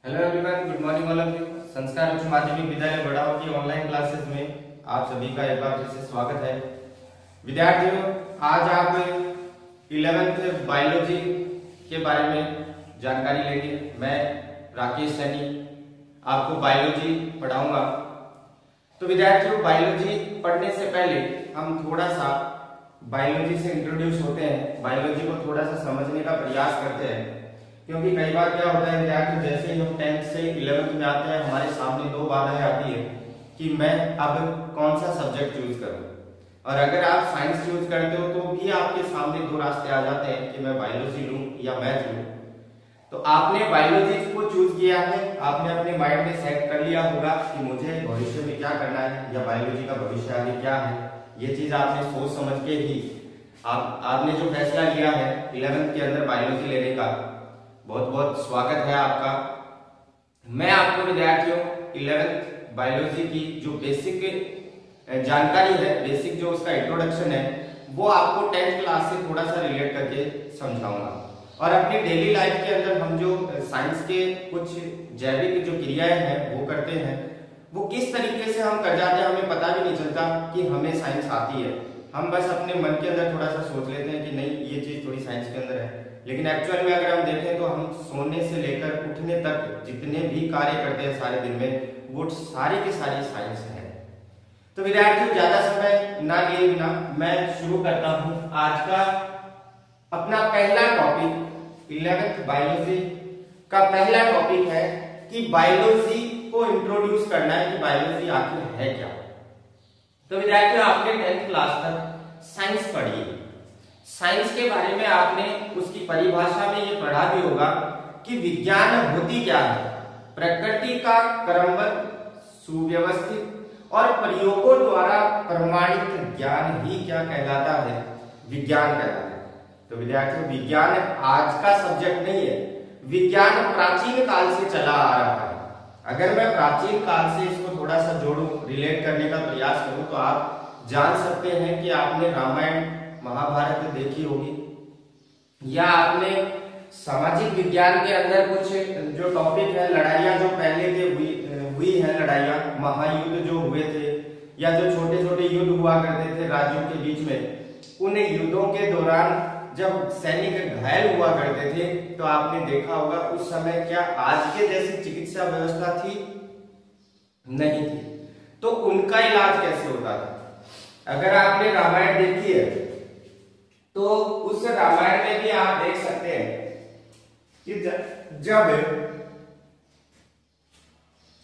Hello everyone, good morning all of you. संस्कार उच्च माध्यमिक विद्यालय बड़ाव की ऑनलाइन क्लासेस में आप सभी का एक बार फिर से स्वागत है। विद्यार्थियों, आज आप 11th बायोलॉजी के बारे में जानकारी लेंगे। मैं राकेश सैनी आपको बायोलॉजी पढ़ाऊंगा। तो विद्यार्थियों, बायोलॉजी पढ़ने से पहले हम थोड़ा सा बायोलॉजी से इंट्रोड्यूस होते हैं, बायोलॉजी को थोड़ा सा समझने का प्रयास करते हैं। क्योंकि कई बार क्या होता है विद्यार्थी, जैसे ही हम 10th से 11th में आते हैं, हमारे सामने दो बाधाएं आती है कि मैं अब कौन सा सब्जेक्ट चूज करूं। और अगर आप साइंस चूज करते हो तो भी आपके सामने दो रास्ते आ जाते हैं कि मैं बायोलॉजी लूं या मैथ लूं। तो आपने बायोलॉजी को चूज किया है, आपने अपने माइंड में सेट कर लिया होगा कि मुझे भविष्य में क्या करना है या बायोलॉजी का भविष्य आगे क्या है। ये चीज आपने सोच समझ के ही आपने जो फैसला लिया है 11th के अंदर बायोलॉजी लेने का, बहुत बहुत स्वागत है आपका। मैं आपको विद्यार्थियों 11th बायोलॉजी की जो बेसिक जानकारी है, बेसिक जो उसका इंट्रोडक्शन है, वो आपको 10th क्लास से थोड़ा सा रिलेट करके समझाऊंगा। और अपनी डेली लाइफ के अंदर हम जो साइंस के कुछ जैविक जो क्रियाएं हैं वो करते हैं, वो किस तरीके से हम कर जाते हैं हमें पता भी नहीं चलता कि हमें साइंस आती है। हम बस अपने मन के अंदर थोड़ा सा सोच लेते हैं कि नहीं, ये चीज थोड़ी साइंस के अंदर है। लेकिन एक्चुअल में अगर हम देखें तो हम सोने से लेकर उठने तक जितने भी कार्य करते हैं सारे दिन में, वो सारी की सारी साइंस है। तो विद्यार्थियों, ज्यादा समय ना लिए बिना मैं शुरू करता हूं आज का अपना पहला टॉपिक। 11th बायोलॉजी का पहला टॉपिक है कि बायोलॉजी को इंट्रोड्यूस करना है कि बायोलॉजी आखिर है क्या। तो विद्यार्थियों, आपने 10th क्लास तक साइंस पढ़ी है। साइंस के बारे में आपने उसकी परिभाषा में ये पढ़ा भी होगा कि विज्ञान होती क्या है। प्रकृति का क्रमबद्ध, सुव्यवस्थित और प्रयोगों द्वारा प्रमाणित ज्ञान ही क्या कहलाता है, विज्ञान कहलाता है। तो विद्यार्थियों, विज्ञान आज का सब्जेक्ट नहीं है, विज्ञान प्राचीन काल से चला आ रहा है। अगर मैं प्राचीन काल से इसको थोड़ा सा जोड़ूं, रिलेट करने का प्रयास करूं, तो आप जान सकते हैं कि आपने रामायण महाभारत देखी होगी, या आपने सामाजिक विज्ञान के अंदर कुछ जो टॉपिक है, लड़ाइयां जो पहले के हुई है, लड़ाइयां, महायुद्ध जो हुए थे, या जो छोटे छोटे युद्ध हुआ करते थे राज्यों के बीच में, उन युद्धों के दौरान जब सैनिक घायल हुआ करते थे, तो आपने देखा होगा उस समय क्या आज के जैसी चिकित्सा व्यवस्था थी? नहीं थी। तो उनका इलाज कैसे होता था? अगर आपने रामायण देखी है तो उस रामायण में भी आप देख सकते हैं कि जब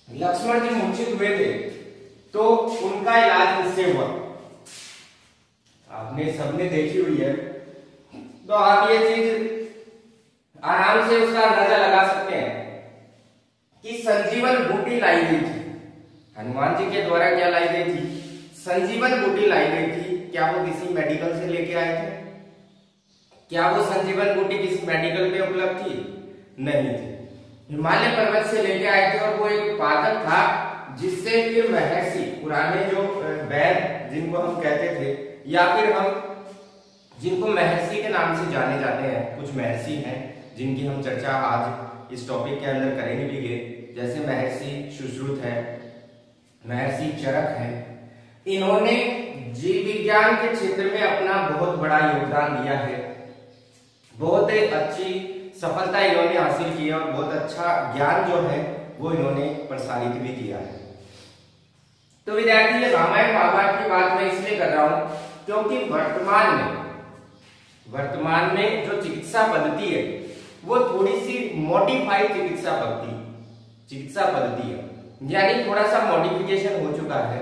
लक्ष्मण जी मूर्छित हुए थे तो उनका इलाज किससे हुआ? आपने सबने देखी हुई है, तो आप ये चीज आराम से उसका अंदाजा लगा सकते हैं कि संजीवन बूटी लाई गई थी। हनुमान जी के द्वारा क्या लाई गई थी? संजीवन बूटी लाई गई थी। क्या वो किसी मेडिकल से लेके आए थे? क्या वो संजीवन बूटी किसी मेडिकल पे उपलब्ध थी? नहीं थी। हिमालय पर्वत से लेके आए थे, और वो एक पादप था जिससे फिर महर्षि, पुराने जो वैद जिनको हम कहते थे, या फिर हम जिनको महर्षि के नाम से जाने जाते हैं, कुछ महर्षि हैं जिनकी हम चर्चा आज इस टॉपिक के अंदर करेंगे भी, जैसे महर्षि सुश्रुत है, महर्षि चरक है। इन्होंने जीव विज्ञान के क्षेत्र में अपना बहुत बड़ा योगदान दिया है। बहुत अच्छी सफलता इन्होंने हासिल की है और बहुत अच्छा ज्ञान जो है वो इन्होंने प्रसारित भी किया है। तो विद्यार्थी, ये रामायण महाभारत की बात मैं इसलिए कर रहा हूं क्योंकि वर्तमान में जो चिकित्सा पद्धति है वो थोड़ी सी मॉडिफाइड चिकित्सा पद्धति है, यानी थोड़ा सा मॉडिफिकेशन हो चुका है।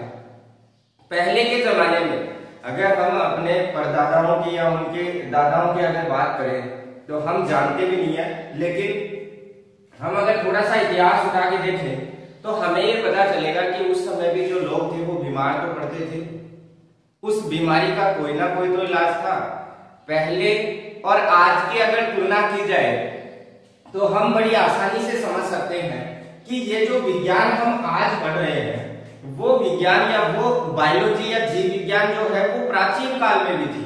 पहले के जमाने में अगर हम अपने परदादाओं की या उनके दादाओं की अगर बात करें तो हम जानते भी नहीं है, लेकिन हम अगर थोड़ा सा इतिहास उठा के देखें तो हमें ये पता चलेगा कि उस समय भी जो लोग थे वो बीमार तो पड़ते थे। उस बीमारी का कोई ना कोई तो इलाज था। पहले और आज की अगर तुलना की जाए तो हम बड़ी आसानी से समझ सकते हैं कि ये जो विज्ञान हम आज पढ़ रहे हैं, वो विज्ञान या वो बायोलॉजी या जीव विज्ञान जो है वो प्राचीन काल में भी थी।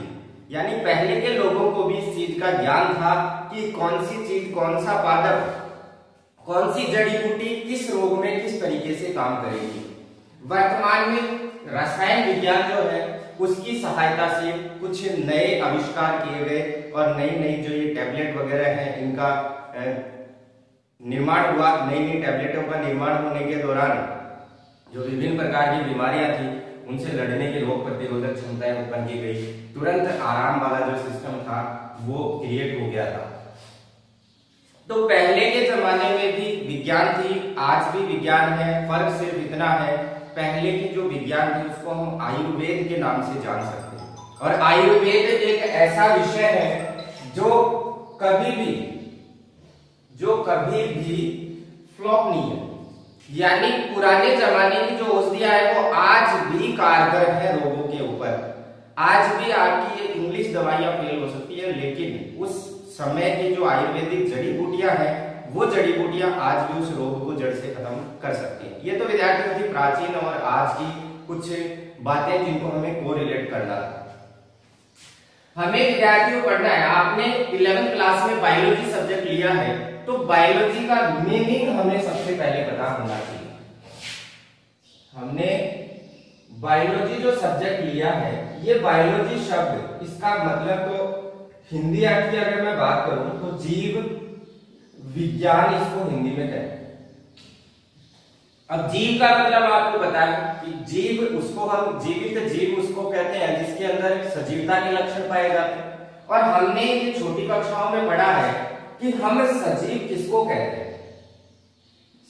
यानी पहले के लोगों को भी इस चीज का ज्ञान था कि कौन सी चीज, कौन सा पादप कौन सी जड़ी बूटी किस रोग में किस तरीके से काम करेगी। वर्तमान में रसायन विज्ञान जो है उसकी सहायता से कुछ नए आविष्कार किए गए और नई नई जो ये टैबलेट वगैरह हैं इनका निर्माण हुआ। नई नई टैबलेटों का निर्माण होने के दौरान जो विभिन्न प्रकार की बीमारियां थी उनसे लड़ने की रोग प्रतिरोधक क्षमताएं उत्पन्न की गई। तुरंत आराम वाला जो सिस्टम था वो क्रिएट हो गया था। तो पहले के जमाने में भी विज्ञान थी, आज भी विज्ञान है। फर्क सिर्फ इतना है, पहले की जो विज्ञान थी उसको हम आयुर्वेद के नाम से जान सकते हैं। और आयुर्वेद एक ऐसा विषय है जो कभी भी फ्लॉप नहीं है। यानी पुराने जमाने की जो औषधियां है वो आज भी कारगर है रोगों के ऊपर। आज भी आपकी ये इंग्लिश दवाइयां फेल हो सकती है, लेकिन उस समय की जो आयुर्वेदिक जड़ी बूटियां हैं वो जड़ी बूटियां आज भी उस रोग को जड़ से खत्म कर सकती हैं। ये तो विद्यार्थियों की प्राचीन और आज की कुछ बातें जिनको हमें कोरिलेट करना है। हमें विद्यार्थियों पढ़ना है, आपने 11th क्लास में बायोलॉजी सब्जेक्ट लिया है तो बायोलॉजी का मीनिंग हमें सबसे पहले पता होना चाहिए। हमने बायोलॉजी जो सब्जेक्ट लिया है, ये बायोलॉजी शब्द इसका मतलब तो हिंदी अर्थ की अगर मैं बात करूं तो जीव विज्ञान इसको हिंदी में कहते हैं। अब जीव का मतलब आपको पता है कि जीव उसको हम जीवित जीव उसको कहते हैं जिसके अंदर सजीवता के लक्षण पाए जाते हैं। और हमने ये छोटी कक्षाओं में पढ़ा है कि हम सजीव किसको कहते हैं।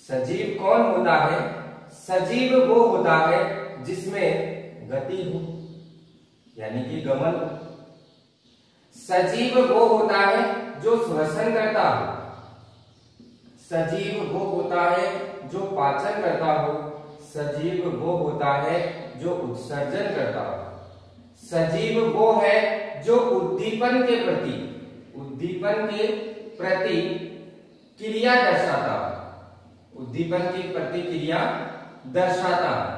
सजीव कौन होता है? सजीव वो होता है जिसमें गति हो, यानी कि गमन हो। सजीव वो होता है जो श्वसन करता हो। सजीव वो होता है जो पाचन करता हो। सजीव वो होता है जो उत्सर्जन करता हो। सजीव वो है जो उद्दीपन के प्रति क्रिया दर्शाता हो। उद्दीपन की प्रतिक्रिया दर्शाता है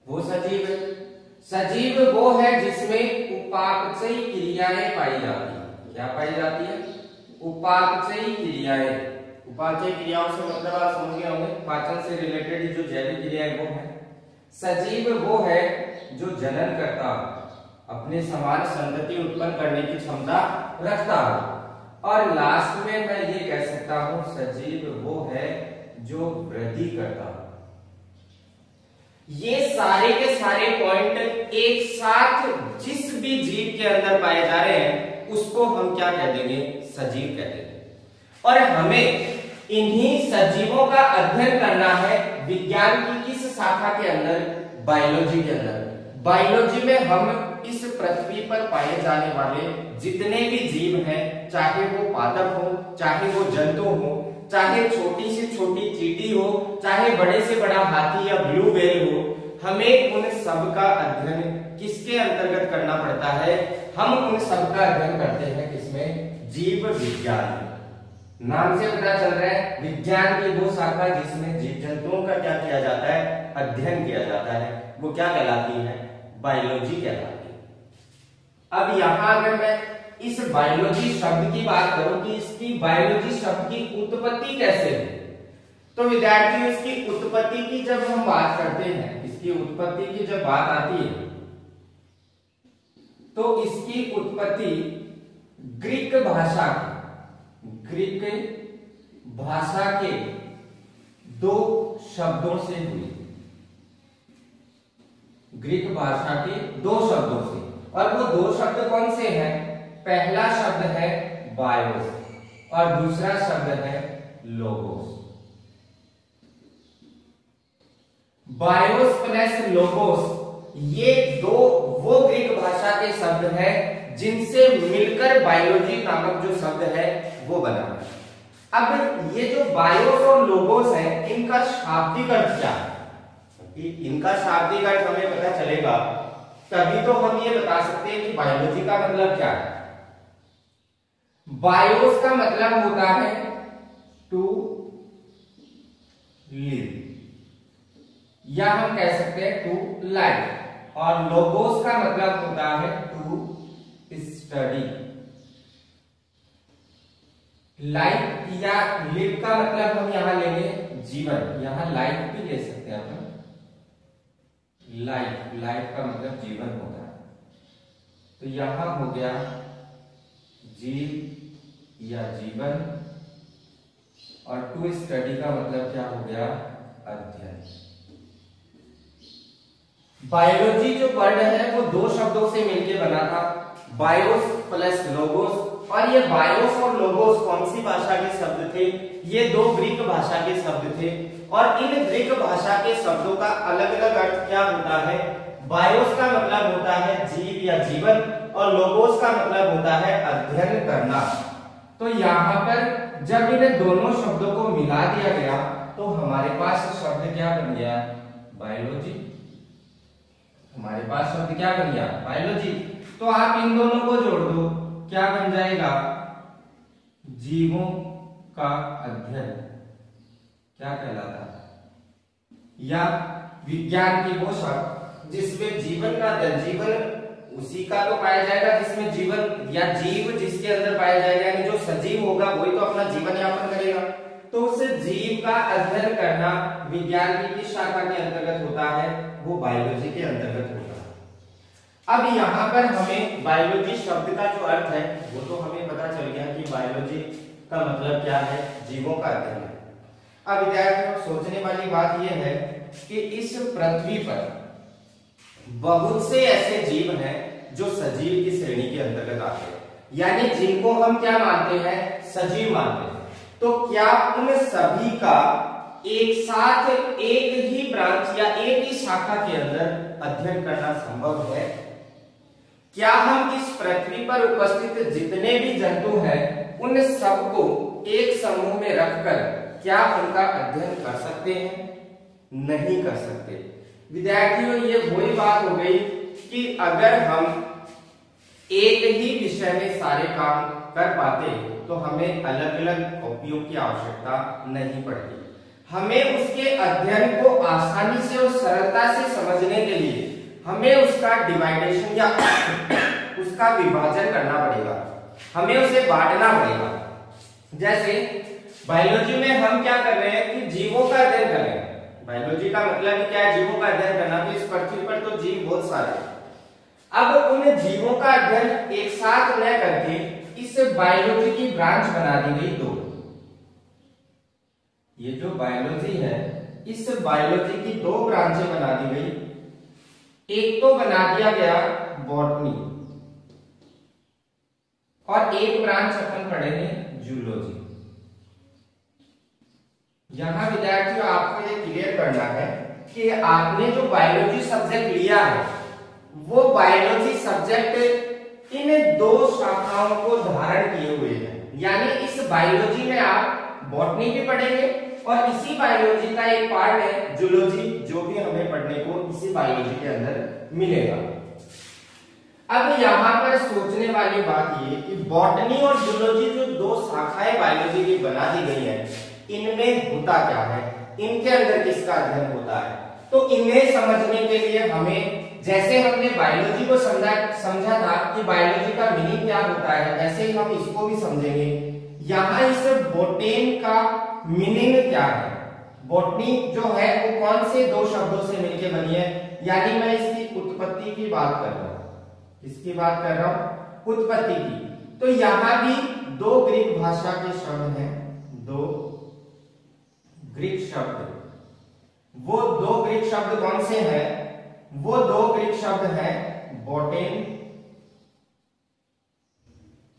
वो सजीव है। सजीव वो है जिसमें उपापचयी क्रियाएं पाई जाती है। क्या पाई जाती है? उपापचयी क्रियाएं। उपापचयी क्रियाओं से मतलब आप समझ गए होंगे, पाचन से रिलेटेड जो जैविक क्रियाएं वो है। सजीव वो है जो जनन करता हो, अपने समान संतति उत्पन्न करने की क्षमता रखता हो। और लास्ट में मैं ये कह सकता हूं सजीव वो है जो वृद्धि करता हो। ये सारे के सारे पॉइंट एक साथ जिस भी जीव के अंदर पाए जा रहे हैं उसको हम क्या कह देंगे? सजीव कह देंगे। और हमें इन्हीं सजीवों का अध्ययन करना है विज्ञान की किस शाखा के अंदर? बायोलॉजी के अंदर। बायोलॉजी में हम इस पृथ्वी पर पाए जाने वाले जितने भी जीव हैं, चाहे वो पादप हो, चाहे वो जंतु हो, चाहे छोटी से छोटी चींटी हो, चाहे बड़े से बड़ा हाथी या ब्लू व्हेल हो, हमें उन सब का अध्ययन किसके अंतर्गत करना पड़ता है? हम उन सब का अध्ययन करते हैं किसमें? जीव विज्ञान। नाम से पता चल रहा है विज्ञान की वो शाखा जिसमें जीव जंतुओं का क्या किया जाता है? अध्ययन किया जाता है। वो क्या कहलाती है? बायोलॉजी कहलाती है। अब यहां अगर मैं इस बायोलॉजी शब्द की बात करूं कि इसकी बायोलॉजी शब्द की उत्पत्ति कैसे हुई, तो विद्यार्थियों इसकी उत्पत्ति की जब हम बात करते हैं, इसकी उत्पत्ति की जब बात आती है तो इसकी उत्पत्ति ग्रीक भाषा के दो शब्दों से हुई। ग्रीक भाषा के दो शब्दों से। और वो दो शब्द कौन से हैं? पहला शब्द है बायोस और दूसरा शब्द है लोगोस। बायोस प्लस लोगोस, ये दो वो ग्रीक भाषा के शब्द हैं जिनसे मिलकर बायोलॉजी नामक जो शब्द है वो बना है। अब ये जो बायोस और लोगोस है, इनका शाब्दिक अर्थ क्या है? इनका शाब्दिक अर्थ हमें पता चलेगा तभी तो हम ये बता सकते हैं कि बायोलॉजी का मतलब क्या है। बायोस का मतलब होता है टू लिव, या हम कह सकते हैं टू लाइफ। और लोगोस का मतलब होता है टू स्टडी। लाइफ या लिव का मतलब हम यहाँ लेंगे जीवन, यहाँ लाइफ भी ले सकते हैं अपन। लाइफ, लाइफ का मतलब जीवन होता है, तो यहां हो गया जीव या जीवन, और टू स्टडी का मतलब क्या हो गया, अध्ययन। बायोलॉजी जो वर्ड है वो दो शब्दों से मिलकर बना था, बायोस प्लस लोगोस, और ये बायोस और लोगोस कौन सी भाषा के शब्द थे, ये दो ग्रीक भाषा के शब्द थे। और इन ग्रीक भाषा के शब्दों का अलग अलग अर्थ क्या होता है, बायोस का मतलब होता है जीव या जीवन, और लोगोस का मतलब होता है अध्ययन करना। तो यहाँ पर जब इन दोनों शब्दों को मिला दिया गया तो हमारे पास शब्द क्या बन गया, बायोलॉजी। हमारे पास शब्द क्या बन गया, बायोलॉजी। तो आप इन दोनों को जोड़ दो, क्या बन जाएगा, जीवों का अध्ययन क्या कहलाता है, या विज्ञान की वो शब्द जिसमें जीवन का अध्ययन, जीवन उसी का तो पाया जाएगा जिसमें जीवन, या जीव जिसके अंदर पाया जाएगा, यानी जो सजीव होगा वही तो अपना जीवन यापन करेगा। तो उस जीव का अध्ययन करना विज्ञान की किस शाखा के अंतर्गत होता है, वो बायोलॉजी के अंतर्गत होता है। अब यहाँ पर हमें बायोलॉजी शब्द का जो अर्थ है वो तो हमें पता चल गया कि बायोलॉजी का मतलब क्या है, जीवों का अध्ययन है। अब विद्यार्थियों सोचने वाली बात यह है कि इस पृथ्वी पर बहुत से ऐसे जीव हैं जो सजीव की श्रेणी के अंतर्गत आते हैं, यानी जिनको हम क्या मानते हैं, सजीव मानते हैं। तो क्या उन सभी का एक साथ एक ही ब्रांच या एक ही शाखा के अंदर अध्ययन करना संभव है? क्या हम इस पृथ्वी पर उपस्थित जितने भी जंतु हैं उन सबको एक समूह में रखकर क्या उनका अध्ययन कर सकते हैं? नहीं कर सकते। विद्यार्थियों ये वही बात हो गई कि अगर हम एक ही विषय में सारे काम कर पाते तो हमें अलग अलग कॉपियों की आवश्यकता नहीं पड़ती। हमें उसके अध्ययन को आसानी से और सरलता से समझने के लिए हमें उसका डिवाइडेशन या उसका विभाजन करना पड़ेगा, हमें उसे बांटना पड़ेगा। जैसे बायोलॉजी में हम क्या कर रहे हैं कि जीवों का अध्ययन कर रहे हैं। बायोलॉजी का मतलब क्या है, जीवों का अध्ययन करना। तो इस पृथ्वी पर तो जीव बहुत सारे हैं। अब उन जीवों का अध्ययन एक साथ न करके इस बायोलॉजी की ब्रांच बना दी गई दो। ये जो बायोलॉजी है इस बायोलॉजी की दो ब्रांचें बना दी गई। एक तो बना दिया गया बॉटनी, और एक ब्रांच अपन पढ़ेंगे जूलॉजी। यहां विद्यार्थियों आपको ये क्लियर करना है कि आपने जो बायोलॉजी सब्जेक्ट लिया है वो बायोलॉजी सब्जेक्ट इन दो शाखाओं को धारण किए हुए है। यानी इस बायोलॉजी में आप बॉटनी भी पढ़ेंगे और इसी बायोलॉजी का एक पार्ट है जूलॉजी, जो भी हमें पढ़ने को इसी बायोलॉजी के अंदर मिलेगा। अब यहाँ पर सोचने वाली बात ये कि बॉटनी और जूलॉजी जो दो शाखाएं बायोलॉजी की बना दी गई है, इनमें होता क्या है, इनके अंदर किसका अध्ययन होता है। तो इन्हें समझने के लिए हमें, जैसे हमने बायोलॉजी को समझा था कि बायोलॉजी का मीनिंग क्या होता है, ऐसे ही हम इसको भी समझेंगे। यहाँ इस बोटेन का मीनिंग क्या है। बोटनी जो है वो कौन से दो शब्दों से मिलकर बनी है, यानी मैं इसकी उत्पत्ति की बात कर रहा हूं। किसकी बात कर रहा हूं, उत्पत्ति की। तो यहां भी दो ग्रीक भाषा के शब्द हैं, दो ग्रीक शब्द। वो दो ग्रीक शब्द कौन से हैं, वो दो ग्रीक शब्द हैं बोटेन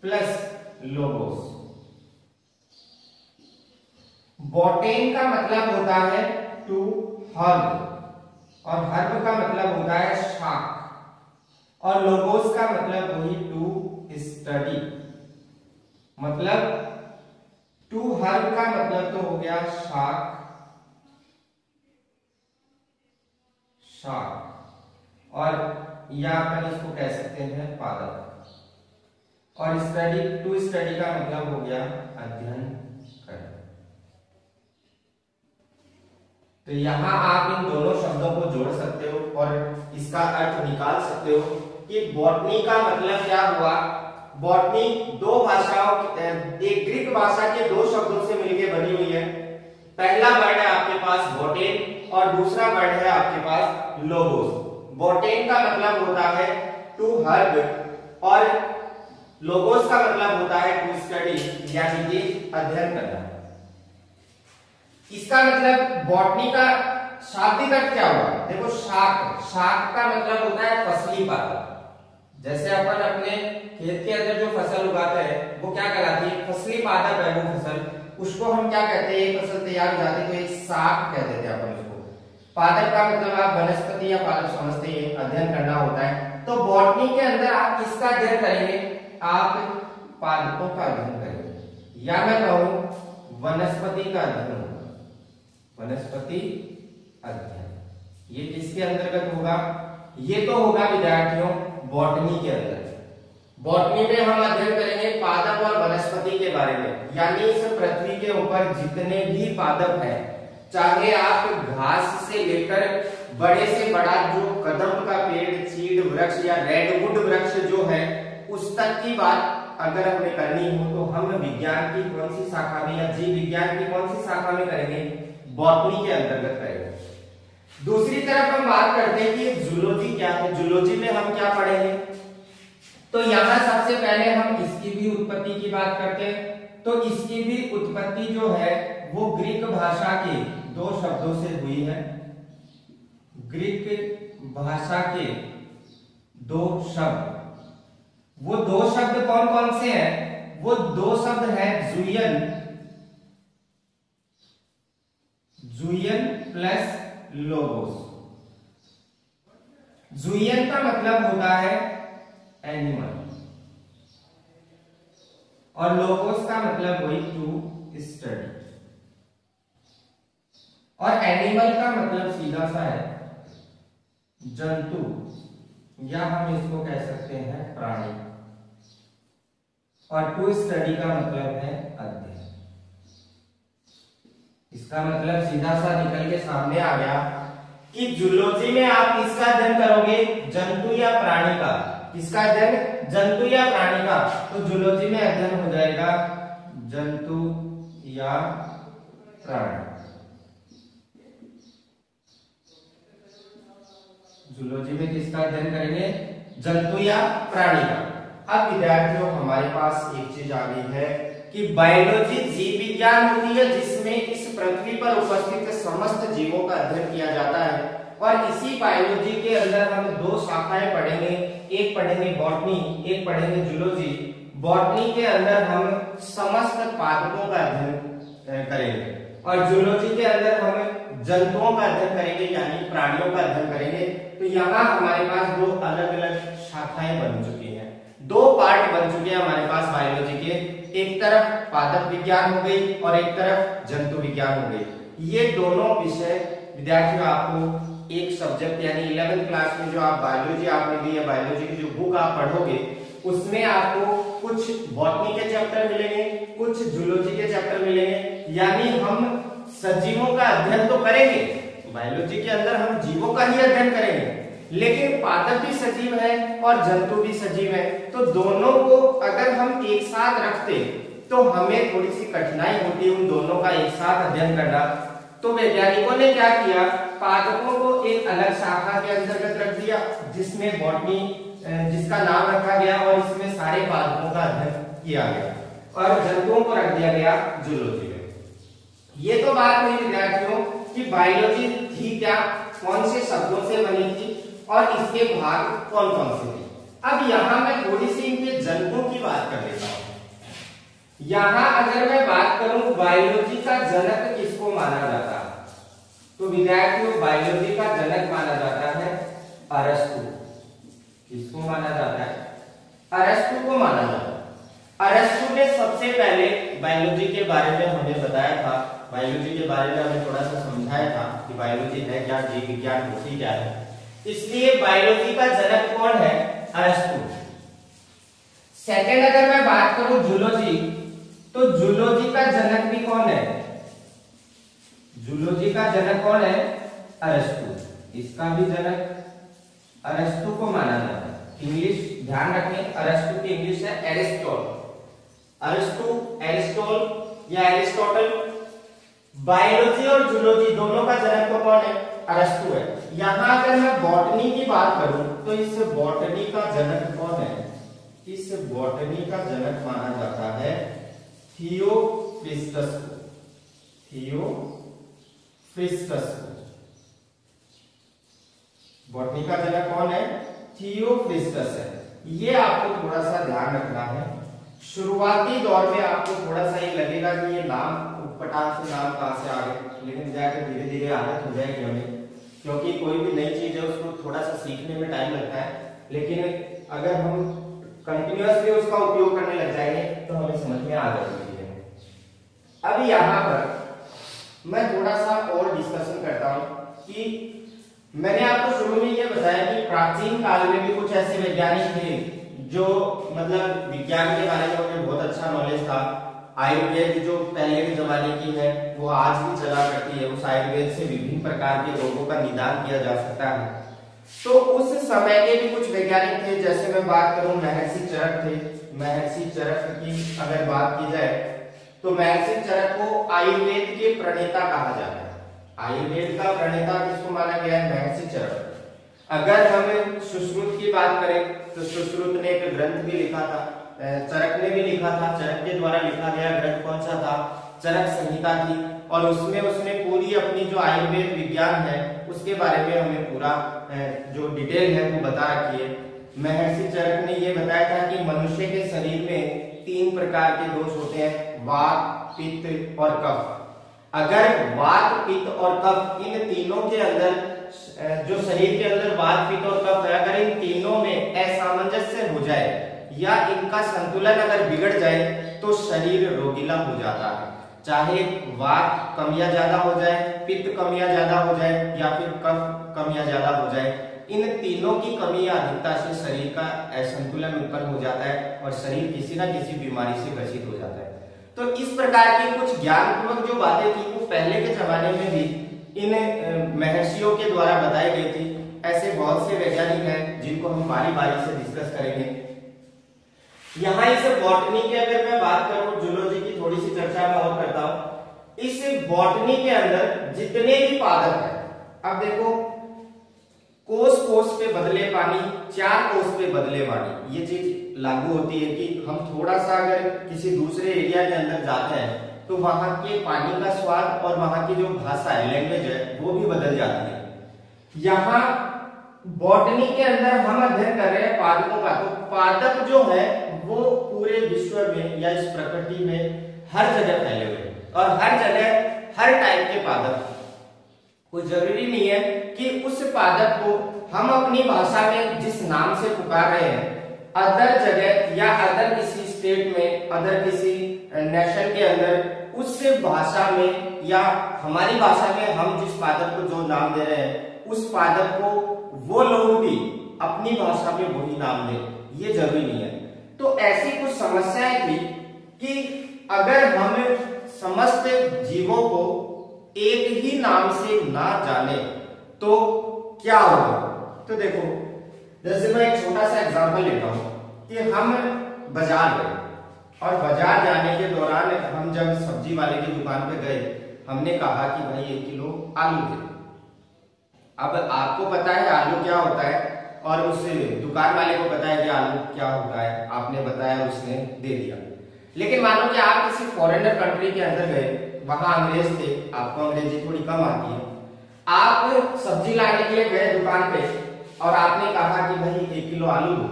प्लस लोगोस। बोटेन का मतलब होता है टू हर्ब, और हर्ब का मतलब होता है शाख, और लोगोस का मतलब वही टू स्टडी। मतलब टू हर्ब का मतलब तो हो गया शाख, और या अपन इसको कह सकते हैं पादप, और स्टडी, टू स्टडी का मतलब हो गया अध्ययन करना। तो यहां आप इन दोनों शब्दों को जोड़ सकते हो और इसका अर्थ निकाल सकते हो कि बॉटनी का मतलब क्या हुआ, बॉटनी दो भाषाओं एक ग्रीक भाषा के दो शब्दों से मिलकर बनी हुई है। पहला वर्ड है आपके पास बोटेन और दूसरा वर्ड है आपके पास लोगोस। बोटेन का मतलब होता है टू हर्ब और लोगोस का मतलब होता है टू स्टडी, यानी कि अध्ययन करना। इसका मतलब बॉटनी का शाब्दिक अर्थ क्या हुआ? देखो शाक, शाक का मतलब होता है फसली पादप। जैसे अपन अपने खेत के अंदर जो फसल उगाते हैं वो क्या कहलाती है? फसली पादप है वो फसल, उसको हम क्या कहते हैं? एक फसल तैयार हो जाती है तो एक शाक कह देते हैं अपन उसको। पादप का मतलब आप वनस्पति या पादप समझते हैं, अध्ययन करना होता है। तो बॉटनी के अंदर आप किसका अध्ययन करेंगे? आप पादपों का अध्ययन करेंगे, या मैं कहूं वनस्पति का अध्ययन होगा। वनस्पति अध्ययन ये किसके अंतर्गत होगा? ये तो होगा विद्यार्थियों बॉटनी के अंदर। बॉटनी में हम अध्ययन करेंगे पादप और वनस्पति के बारे में, यानी इस पृथ्वी के ऊपर जितने भी पादप हैं, चाहे आप घास से लेकर बड़े से बड़ा जो कदम का पेड़, चीड़ वृक्ष या रेडवुड वृक्ष जो है उस तक की बात अगर हमें करनी हो तो हम विज्ञान की कौन सी शाखा में या जीव विज्ञान की कौन सी शाखा में करेंगे? बॉटनी के अंतर्गत करेंगे। दूसरी तरफ हम बात करते हैं कि जूलॉजी क्या है। जूलॉजी में हम क्या पढ़ेंगे? तो यहां सबसे पहले हम इसकी भी उत्पत्ति की बात करते हैं। तो इसकी भी उत्पत्ति जो है वो ग्रीक भाषा के दो शब्दों से हुई है। ग्रीक भाषा के दो शब्द, वो दो शब्द कौन कौन से हैं? वो दो शब्द हैं जुयन, जुयन प्लस लोगोस। जुयन का मतलब होता है एनिमल और लोगोस का मतलब वही टू स्टडी। और एनिमल का मतलब सीधा सा है जंतु, या हम इसको कह सकते हैं प्राणी। और टू स्टडी का मतलब है अध्ययन। इसका मतलब सीधा सा निकल के सामने आ गया कि जूलॉजी में आप किसका अध्ययन करोगे? जंतु या प्राणी का। किसका अध्ययन? जंतु या प्राणी का। तो जूलॉजी में अध्ययन हो जाएगा जंतु या प्राणी। जूलॉजी में किसका अध्ययन करेंगे? जंतु या प्राणी का। अब विद्यार्थियों हमारे पास एक चीज आ गई है कि बायोलॉजी जीव विज्ञान होती है जिसमें इस पृथ्वी पर उपस्थित समस्त जीवों का अध्ययन किया जाता है। और इसी बायोलॉजी के अंदर हम दो शाखाएं पढ़ेंगे, एक पढ़ेंगे बॉटनी, एक पढ़ेंगे जूलॉजी। बॉटनी के अंदर हम समस्त पादपों का अध्ययन करेंगे और जूलॉजी के अंदर हम जंतुओं का अध्ययन करेंगे, यानी प्राणियों का अध्ययन करेंगे। तो यहाँ हमारे पास दो अलग अलग शाखाएं बन चुकी हैं, दो पार्ट बन चुके हैं हमारे पास बायोलॉजी के। एक तरफ पादप विज्ञान हो गई और एक तरफ जंतु विज्ञान हो गई। ये दोनों विषय विद्यार्थियों आपको एक सब्जेक्ट यानी 11th क्लास में जो आप बायोलॉजी आपने दी है, बायोलॉजी की जो बुक आप पढ़ोगे उसमें आपको कुछ बॉटनी के चैप्टर मिलेंगे, कुछ जूलॉजी के चैप्टर मिलेंगे। यानी हम सजीवों का अध्ययन तो करेंगे, बायोलॉजी के अंदर हम जीवों का ही अध्ययन करेंगे, लेकिन पादप भी सजीव है और जंतु भी सजीव है। तो दोनों को अगर हम एक साथ रखते तो हमें थोड़ी सी कठिनाई होती उन दोनों का एक साथ अध्ययन करना। तो वैज्ञानिकों ने क्या किया? पादपों को एक अलग शाखा के अंतर्गत रख दिया जिसमें बॉटनी, जिसका नाम रखा गया और इसमें सारे पादपों का अध्ययन किया गया, और जंतुओं को रख दिया गया जूलॉजी में। ये तो बात हुई विद्यार्थियों कि बायोलॉजी थी क्या, कौन से शब्दों से बनी थी और इसके भाग कौन कौन से थे। अब यहां मैं थोड़ी सी इनके जन्मों की बात कर लेता हूं। यहां अगर मैं बात करूं बायोलॉजी का जनक किसको माना जाता है, तो विद्यार्थियों बायोलॉजी का जनक माना जाता है अरस्तु। किसको माना जाता है? अरस्तु को माना जाता है। अरस्तु ने सबसे पहले बायोलॉजी के बारे में हमें बताया था, बायोलॉजी के बारे में हमें थोड़ा सा समझाया था कि बायोलॉजी है क्या, जीव विज्ञान होती क्या है। इसलिए बायोलॉजी का जनक कौन है? अरस्तु। सेकंड अगर मैं बात करूं जूलॉजी, तो जूलॉजी का जनक भी कौन है? जूलॉजी का जनक कौन है? अरस्तु। इसका भी जनक अरस्तु को माना जाता है। इंग्लिश ध्यान रखें, अरस्तु की इंग्लिश है एरिस्टोल, अरस्तु, एरिस्टोल या एरिस्टोटल। बायोलॉजी और जूलॉजी दोनों का जनक तो कौन है? अरस्तु है। यहां अगर मैं बॉटनी की बात करूं तो इस बॉटनी का जनक कौन है? इस बॉटनी का जनक माना जाता है थियोफ्रिस्टस को, थियोफ्रिस्टस को। बॉटनी का जनक कौन है? थियोफ्रिस्टस है। ये आपको थोड़ा सा ध्यान रखना है। शुरुआती दौर में आपको थोड़ा सा ये लगेगा कि ये नाम उटपटांग से नाम कहां से आ गए, लेकिन जाकर धीरे धीरे आदत हो जाएगी हमें, क्योंकि कोई भी नई चीज है उसको थोड़ा सा सीखने में टाइम लगता है, लेकिन अगर हम कंटिन्यूअसली उसका उपयोग करने लग जाएंगे तो हमें समझ में आ जाएगी है। अब यहाँ पर मैं थोड़ा सा और डिस्कशन करता हूं कि मैंने आपको शुरू में ये बताया कि प्राचीन काल में भी कुछ ऐसे वैज्ञानिक थे जो मतलब विज्ञान के बारे में उन्हें बहुत अच्छा नॉलेज था। आयुर्वेद जो पहले के जमाने की है वो आज भी चला करती है। उस आयुर्वेद से विभिन्न प्रकार के रोगों का निदान किया जा सकता है। तो उस समय के भी कुछ वैज्ञानिक थे, जैसे मैं बात करूं महर्षि चरक थे। महर्षि चरक की अगर बात की जाए तो महर्षि चरक को आयुर्वेद के प्रणेता कहा जाता है। आयुर्वेद का प्रणेता किसको माना गया है? महर्षि चरक। अगर हम सुश्रुत की बात करें तो सुश्रुत ने एक ग्रंथ भी लिखा था, चरक ने भी लिखा था। चरक के द्वारा लिखा गया ग्रंथ कौन सा था? चरक संहिता थी, और उसमें उसने पूरी अपनी जो आयुर्वेद विज्ञान है उसके बारे में हमें पूरा जो डिटेल है वो बता रखी है। महर्षि चरक ने ये बताया था कि मनुष्य के शरीर में 3 प्रकार के दोष होते हैं, वात, पित्त और कफ। अगर वात, पित्त और कफ इन तीनों के अंदर जो शरीर के अंदर वात, पित्त और कफ है, अगर इन तीनों में असामंजस्य हो जाए या इनका संतुलन अगर बिगड़ जाए तो शरीर रोगीला हो जाता है। चाहे वात कम या ज्यादा हो जाए, पित्त कम या ज्यादा हो जाए, या फिर कफ कम या ज्यादा हो जाए, इन तीनों की कमी या अधिकता से शरीर का असंतुलन उत्पन्न हो जाता है और शरीर किसी ना किसी बीमारी से ग्रसित हो जाता है। तो इस प्रकार की कुछ ज्ञानपूर्वक जो बातें थी वो पहले के जमाने में भी इन महर्षियों के द्वारा बताई गई थी। ऐसे बहुत से वैज्ञानिक हैं जिनको हम बारी बारी से डिस्कस करेंगे। यहाँ इस बॉटनी की अगर मैं बात करूं, जूलॉजी की थोड़ी सी चर्चा मैं और करता हूं। इस बॉटनी के अंदर जितने भी पादप है, अब देखो, कोष कोष पे बदले पानी, 4 कोष पे बदले वाणी, ये चीज लागू होती है कि हम थोड़ा सा अगर किसी दूसरे एरिया के अंदर जाते हैं तो वहां के पानी का स्वाद और वहां की जो भाषा है, लैंग्वेज है, वो भी बदल जाती है। यहाँ बॉटनी के अंदर हम अध्ययन कर रहे हैं पादपों का। तो पादप जो है वो पूरे विश्व में या इस प्रकृति में हर जगह फैले हुए हैं, और हर जगह हर टाइप के पादप। कोई जरूरी नहीं है कि उस पादप को हम अपनी भाषा में जिस नाम से पुकार रहे हैं, अदर जगह या अदर किसी स्टेट में, अदर किसी नेशन के अंदर उस भाषा में या हमारी भाषा में हम जिस पादप को जो नाम दे रहे हैं उस पादप को वो लोग भी अपनी भाषा में वही नाम दें, ये जरूरी नहीं है। तो ऐसी कुछ समस्याएं थी कि अगर हम समस्त जीवों को एक ही नाम से ना जाने तो क्या होगा। तो देखो, जैसे मैं एक छोटा सा एग्जांपल लेता हूं कि हम बाजार गए और बाजार जाने के दौरान हम जब सब्जी वाले की दुकान पे गए, हमने कहा कि भाई 1 किलो आलू दे। अब आपको पता है आलू क्या होता है और उस दुकान वाले को पता है कि आलू क्या होता है, आपने बताया, उसने दे दिया। लेकिन मानो कि आप किसी फॉरेनर कंट्री के अंदर गए, वहां अंग्रेज थे, आपको अंग्रेजी थोड़ी कम आती है, आप सब्जी लाने के लिए गए दुकान पे और आपने कहा कि भाई 1 किलो आलू दो।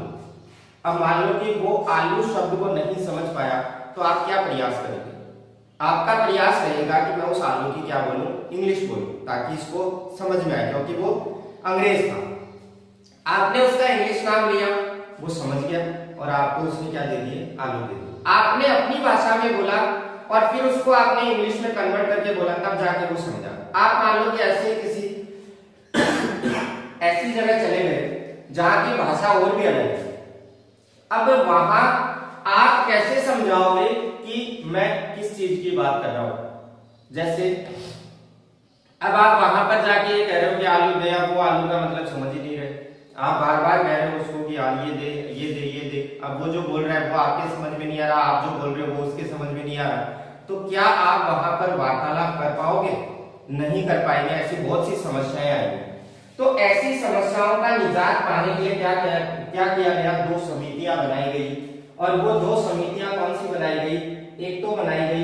अब मान लो कि वो आलू शब्द को नहीं समझ पाया, तो आप क्या प्रयास करेंगे? आपका प्रयास रहेगा कि मैं उस आलू की क्या बोलूं, इंग्लिश बोलूं, ताकि इसको समझ में आए, क्योंकि वो अंग्रेज था। आपने उसका इंग्लिश नाम लिया, वो समझ गया और आपको उसने क्या दे दिए, आलू दे दिए। आपने अपनी भाषा में बोला और फिर उसको आपने इंग्लिश में कन्वर्ट करके बोला, तब जाके वो समझा। आप मान लो कि ऐसे किसी ऐसी जगह चले गए जहां की भाषा और भी अलग है। अब वहां आप कैसे समझाओगे कि मैं किस चीज की बात कर रहा हूं? जैसे अब आप वहां पर जाके ये कह रहे हो कि आलू दे, वो आलू का मतलब समझ ही नहीं रहे। आप बार बार कह रहे हो उसको कि यार ये दे ये दे ये दे, अब वो जो बोल रहा है वो आपके समझ में नहीं आ रहा, आप जो बोल रहे हो वो उसके समझ में नहीं आ रहा, तो क्या आप वहां पर वार्तालाप कर पाओगे? नहीं कर पाएंगे। ऐसी बहुत सी समस्याएं आएंगी। तो ऐसी समस्याओं का निजात पाने के लिए क्या किया गया? 2 समितियां बनाई गई, और वो 2 समितियां कौन सी बनाई गई? एक तो बनाई गई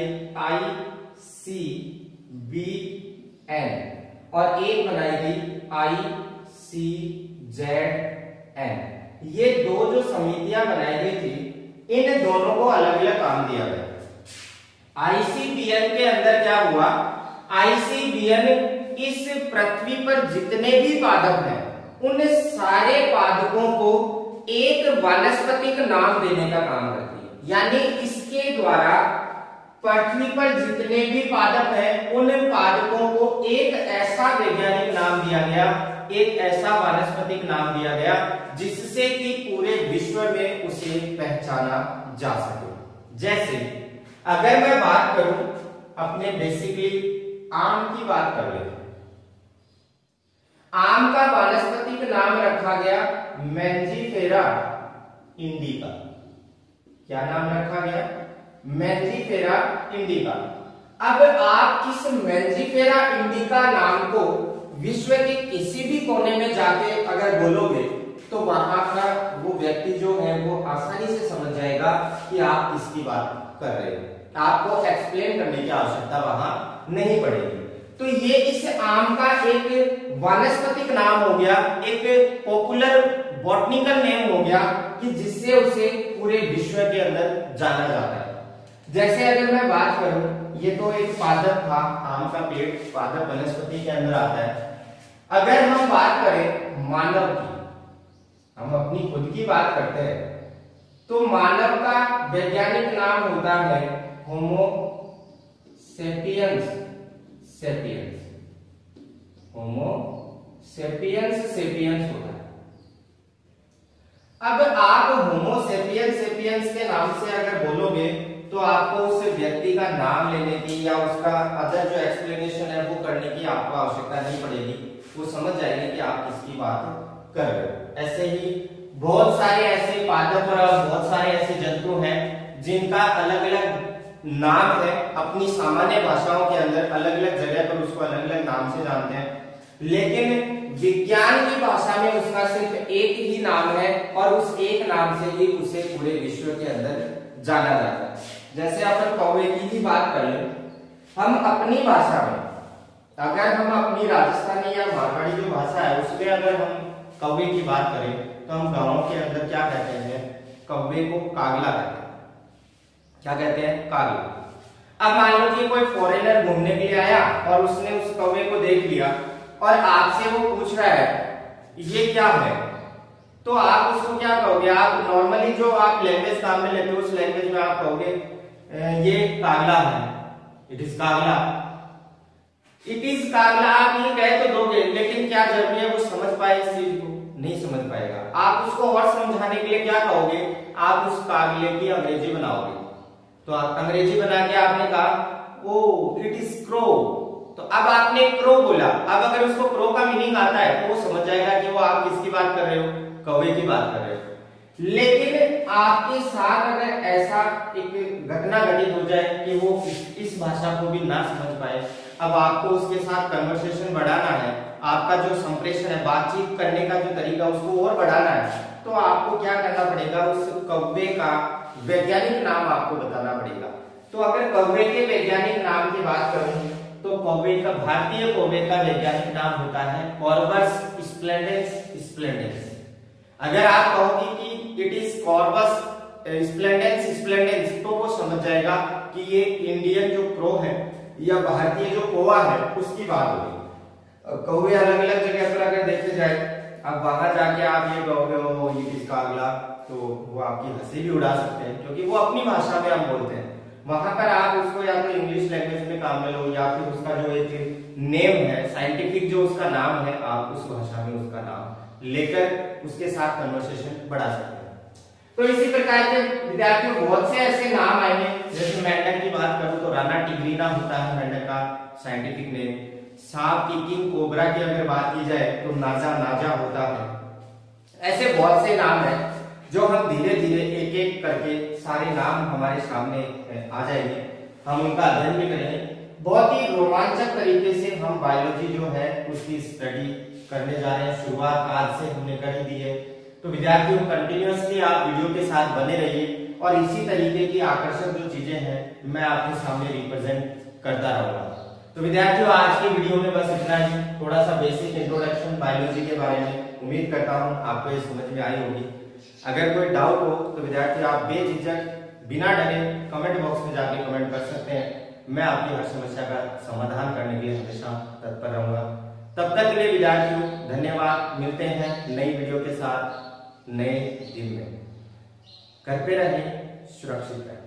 ICBN और एक बनाई गई ICZN। ये 2 जो समितियां बनाई गई थी, इन दोनों को अलग अलग काम दिया गया। ICBN के अंदर क्या हुआ? ICBN इस पृथ्वी पर जितने भी पादप हैं उन सारे पादपों को एक वानस्पतिक नाम देने का काम करती है। यानी इसके द्वारा पृथ्वी पर जितने भी पादप हैं उन पादपों को एक ऐसा वैज्ञानिक नाम दिया गया, एक ऐसा वानस्पतिक नाम दिया गया जिससे कि पूरे विश्व में उसे पहचाना जा सके। जैसे अगर मैं बात करूं अपने बेसिकली आम की बात कर लेते हैं। आम का वानस्पतिक नाम रखा गया मैंजीफेरा इंडिका। क्या नाम रखा गया? Mangifera indica. अब आप इस मैंजीफेरा इंडिका नाम को विश्व के किसी भी कोने में जाके अगर बोलोगे तो वहां का वो व्यक्ति जो है वो आसानी से समझ जाएगा कि आप किसकी बात कर रहे हो। आपको एक्सप्लेन करने की आवश्यकता वहां नहीं पड़ेगी। तो ये इस आम का एक वानस्पतिक नाम हो गया, एक पॉपुलर बॉटनिकल नेम हो गया कि जिससे उसे पूरे विश्व के अंदर जाना जाता है। जैसे अगर मैं बात करूं, ये तो एक पादप था, आम का पेड़ पादप वनस्पति के अंदर आता है। अगर हम बात करें मानव की, हम अपनी खुद की बात करते हैं, तो मानव का वैज्ञानिक नाम होता है होमो सेपियंस सेपियंस। होमो सेपियंस सेपियंस होता है। अब आप होमो सेपियंस सेपियंस के नाम से अगर बोलोगे तो आपको उस व्यक्ति का नाम लेने की या उसका अदर जो एक्सप्लेनेशन है वो करने की आपको आवश्यकता नहीं पड़ेगी। वो समझ जाएंगे कि आप किसकी बात कर रहे हो। ऐसे ही बहुत सारे ऐसे पादप और बहुत सारे ऐसे जंतु हैं जिनका अलग अलग नाम है। अपनी सामान्य भाषाओं के अंदर अलग अलग जगह पर उसको अलग अलग नाम से जानते हैं, लेकिन विज्ञान की भाषा में उसका सिर्फ एक ही नाम है और उस एक नाम से ही उसे पूरे विश्व के अंदर जाना जाता है। जैसे अपन कौवे की ही बात कर लें, हम अपनी भाषा में अगर हम अपनी राजस्थानी या मारवाड़ी जो भाषा है उसमें अगर हम कौवे की बात करें तो हम गाँव के अंदर क्या कहते हैं? कौवे को कागला कहते हैं। क्या कहते हैं? कागला। अब मान लो कि कोई फॉरेनर घूमने के लिए आया और उसने उस कौवे को देख लिया और आपसे वो पूछ रहा है ये क्या है, तो आप उसको क्या कहोगे? आप नॉर्मली जो आप लैंग्वेज काम में लेते हो उस लैंग्वेज में आप कहोगे ये कागला है, इट इज कागला, इट इज कागला। आप ये कह तो दोगे, लेकिन क्या जरूरी है वो समझ पाए इस चीज को? नहीं समझ पाएगा। आप उसको और समझाने के लिए क्या कहोगे? आप उस कागले की अंग्रेजी बनाओगे। तो अंग्रेजी बना के आपने कहा ओ इट इज क्रो, तो अब आपने क्रो बोला। अब अगर उसको क्रो का मीनिंग आता है तो वो समझ जाएगा कि वो आप किसकी बात कर रहे हो? कौवे की बात कर रहे हो। लेकिन आपके साथ अगर ऐसा एक घटना घटित हो जाए कि वो इस भाषा को भी ना समझ पाए, अब आपको उसके साथ कन्वर्सेशन बढ़ाना है, आपका जो संप्रेषण है, बातचीत करने का जो तरीका उसको और बढ़ाना है, तो आपको क्या करना पड़ेगा? उस कौवे का वैज्ञानिक नाम आपको बताना पड़ेगा। तो अगर कौवे के वैज्ञानिक नाम की बात करूं तो कौवे का, भारतीय कौवे का वैज्ञानिक नाम होता है कॉर्वस स्प्लेंडेंस स्प्लेंडेंस। अगर आप कहोगे कि it is Corvus splendens splendens तो वो समझ जाएगा कि ये इंडियन जो क्रो है या भारतीय जो कौवा है उसकी बात होगी। कौवे अलग अलग जगह पर अगर देखे जाए, अब वहां जाके आप ये कहोगे ओ ये किसका अगला, तो वो आपकी हंसी भी उड़ा सकते हैं क्योंकि वो अपनी भाषा में हम बोलते हैं। वहां पर आप उसको या तो इंग्लिश लैंग्वेज में काम में लो या फिर उसका जो एक नेम है, साइंटिफिक जो उसका नाम है, आप उस भाषा में उसका नाम लेकर उसके साथ कन्वर्सेशन बढ़ा सकते हैं। तो इसी प्रकार के विद्यार्थियों बहुत से ऐसे नाम आएंगे। जैसे मेंढक की बात करूं तो राना टिग्रीना होता है मेंढक का साइंटिफिक नेम। सांप की किंग कोबरा की अगर बात की जाए तो नाजा नाजा होता है। ऐसे बहुत से नाम हैं जो हम धीरे धीरे एक एक करके सारे नाम हमारे सामने आ जाएंगे, हम उनका अध्ययन भी करेंगे। बहुत ही रोमांचक तरीके से हम बायोलॉजी जो है उसकी स्टडी करने जा रहे हैं। शुरुआत आज से हमने कर दी है, तो विद्यार्थियों कंटिन्यूअसली आप वीडियो के साथ बने रहिए और इसी तरीके की आकर्षक जो चीजें हैं मैं आपके सामने रिप्रेजेंट करता रहूंगा। तो विद्यार्थियों आज की वीडियो में बस इतना ही, थोड़ा सा बेसिक इंट्रोडक्शन बायोलॉजी के बारे में। उम्मीद करता हूँ आपको ये समझ में आई होगी। अगर कोई डाउट हो तो विद्यार्थी आप बेझिझक बिना डरे कमेंट बॉक्स में जाके कमेंट कर सकते हैं। मैं आपकी हर समस्या का समाधान करने के लिए हमेशा तत्पर रहूंगा। तब तक के लिए विद्यार्थियों धन्यवाद। मिलते हैं नई वीडियो के साथ नए दिन में। घर पे रहें, सुरक्षित रहें।